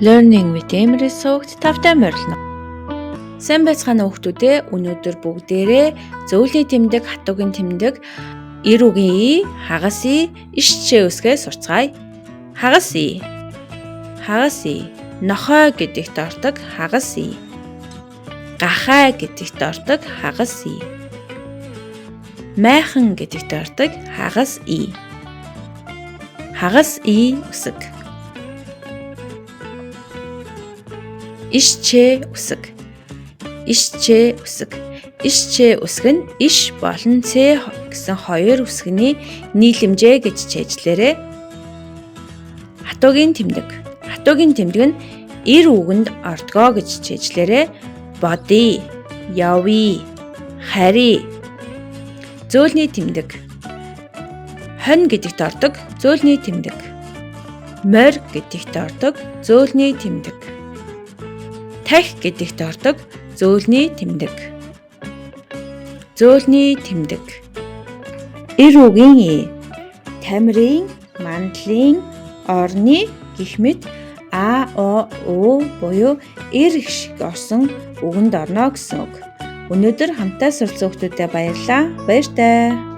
Learning with Emery суугт тавтай морилно. Сайн байцгаана хүүхдүүдээ, өнөөдөр бүгдээрээ зөвлөлийн тэмдэг, хатуугийн тэмдэг, эр үгийн и, хагас и, ишчээ үсгээ сурцгаая. Хагас и. Хагас и. Нохой гэдэгт ордог хагас и. Гахай гэдэгт ордог хагас и. Майхан гэдэгт ордог хагас и. Хагас и үсэг. Ишчээ үсэг. Ишчээ үсэг. Ишчээ үсэг нь иш болон цэ гэсэн хоёр үсгэний нийлэмжээ гэж чийжлээрэй. Хатуугийн тэмдэг. Хатуугийн тэмдэг нь эр үгэнд ордгоо гэж чийжлээрэй. Бодъё, явъя, харъя. Зөөлний тэмдэг. Хонь гэдэгт ордог зөөлний тэмдэг. Морь гэдэгт ордог зөөлний тэмдэг. Тахь гэдэгт ордог зөөлний тэмдэг. Зөөлний тэмдэг. Эр үгийн и. Тамирын, мандлын, орны гэх мэт а, о, у буюу эр шиг орсон үгэнд орно гэсэн үг. Өнөөдөр хамтдаа суралцсан хүүхдүүдэд баярлалаа. Баяртай.